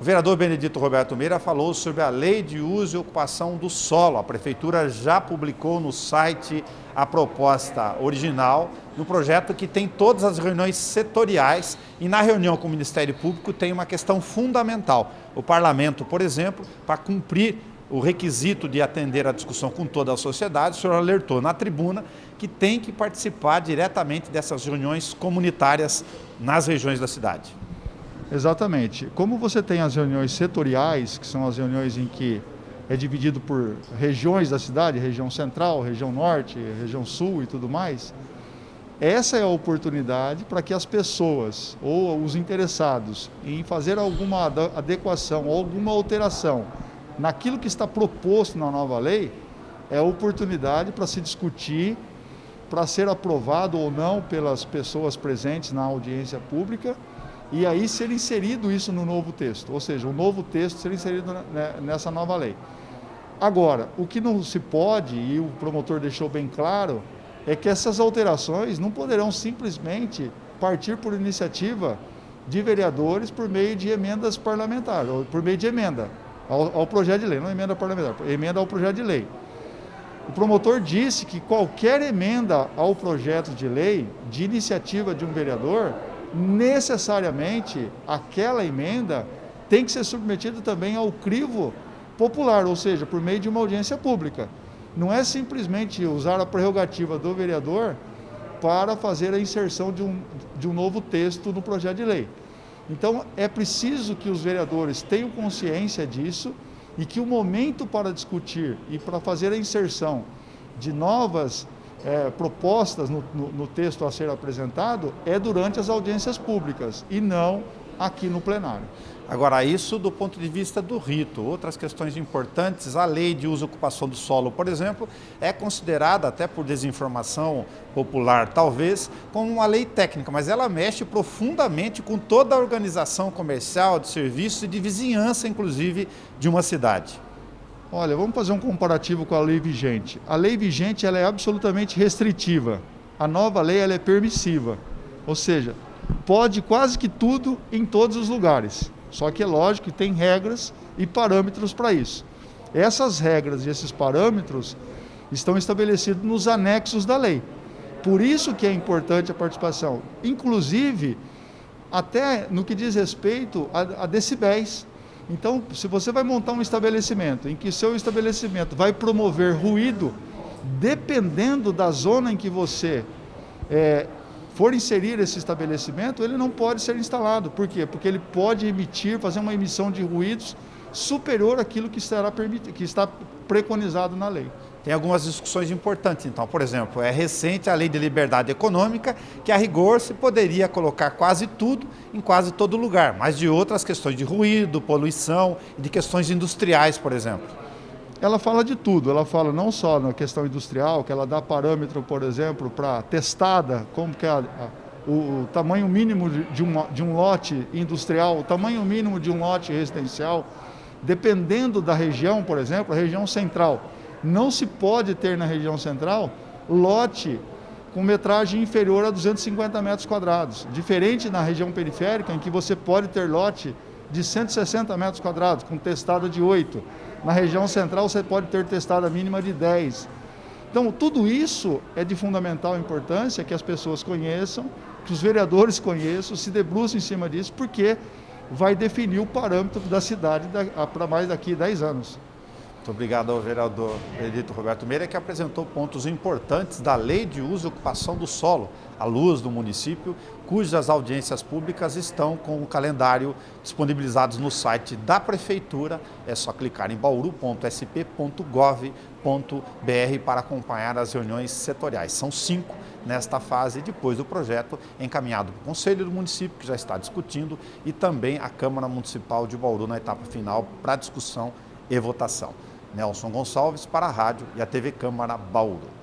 vereador Benedito Roberto Meira falou sobre a Lei de Uso e Ocupação do Solo. A Prefeitura já publicou no site a proposta original no projeto que tem todas as reuniões setoriais e na reunião com o Ministério Público tem uma questão fundamental. O Parlamento, por exemplo, para cumprir o requisito de atender a discussão com toda a sociedade, o senhor alertou na tribuna que tem que participar diretamente dessas reuniões comunitárias nas regiões da cidade. Exatamente. Como você tem as reuniões setoriais, que são as reuniões em que é dividido por regiões da cidade, região central, região norte, região sul e tudo mais, essa é a oportunidade para que as pessoas ou os interessados em fazer alguma adequação ou alguma alteração naquilo que está proposto na nova lei, é a oportunidade para se discutir, para ser aprovado ou não pelas pessoas presentes na audiência pública, e aí ser inserido isso no novo texto, ou seja, o novo texto ser inserido nessa nova lei. Agora, o que não se pode, e o promotor deixou bem claro, é que essas alterações não poderão simplesmente partir por iniciativa de vereadores por meio de emendas parlamentares, ou por meio de emenda ao projeto de lei, não emenda parlamentar, emenda ao projeto de lei. O promotor disse que qualquer emenda ao projeto de lei, de iniciativa de um vereador, necessariamente aquela emenda tem que ser submetida também ao crivo popular, ou seja, por meio de uma audiência pública. Não é simplesmente usar a prerrogativa do vereador para fazer a inserção de um novo texto no projeto de lei. Então, é preciso que os vereadores tenham consciência disso e que o momento para discutir e para fazer a inserção de novas propostas no texto a ser apresentado é durante as audiências públicas e não aqui no plenário. Agora, isso do ponto de vista do rito. Outras questões importantes, a Lei de Uso e Ocupação do Solo, por exemplo, é considerada, até por desinformação popular talvez, como uma lei técnica, mas ela mexe profundamente com toda a organização comercial, de serviços e de vizinhança, inclusive, de uma cidade. Olha, vamos fazer um comparativo com a lei vigente. A lei vigente ela é absolutamente restritiva. A nova lei ela é permissiva, ou seja, pode quase que tudo em todos os lugares. Só que é lógico que tem regras e parâmetros para isso. Essas regras e esses parâmetros estão estabelecidos nos anexos da lei. Por isso que é importante a participação, inclusive até no que diz respeito a decibéis. Então, se você vai montar um estabelecimento em que seu estabelecimento vai promover ruído, dependendo da zona em que você for inserir esse estabelecimento, ele não pode ser instalado. Por quê? Porque ele pode fazer uma emissão de ruídos superior àquilo que está preconizado na lei. Tem algumas discussões importantes, então, por exemplo, é recente a Lei de Liberdade Econômica, que a rigor se poderia colocar quase tudo em quase todo lugar, mas de outras questões de ruído, poluição e de questões industriais, por exemplo. Ela fala de tudo, ela fala não só na questão industrial, que ela dá parâmetro, por exemplo, para testada, como que é o tamanho mínimo de um lote industrial, o tamanho mínimo de um lote residencial, dependendo da região, por exemplo, a região central. Não se pode ter na região central lote com metragem inferior a 250 metros quadrados, diferente na região periférica, em que você pode ter lote de 160 metros quadrados, com testada de 8. Na região central você pode ter testada mínima de 10. Então, tudo isso é de fundamental importância que as pessoas conheçam, que os vereadores conheçam, se debrucem em cima disso, porque vai definir o parâmetro da cidade para mais daqui 10 anos. Muito obrigado ao vereador Benedito Roberto Meira, que apresentou pontos importantes da Lei de Uso e Ocupação do Solo, à luz do município, cujas audiências públicas estão com o calendário disponibilizados no site da Prefeitura. É só clicar em bauru.sp.gov.br para acompanhar as reuniões setoriais. São 5 nesta fase, depois do projeto encaminhado para o Conselho do Município, que já está discutindo, e também a Câmara Municipal de Bauru na etapa final para discussão e votação. Nelson Gonçalves para a Rádio e a TV Câmara Bauru.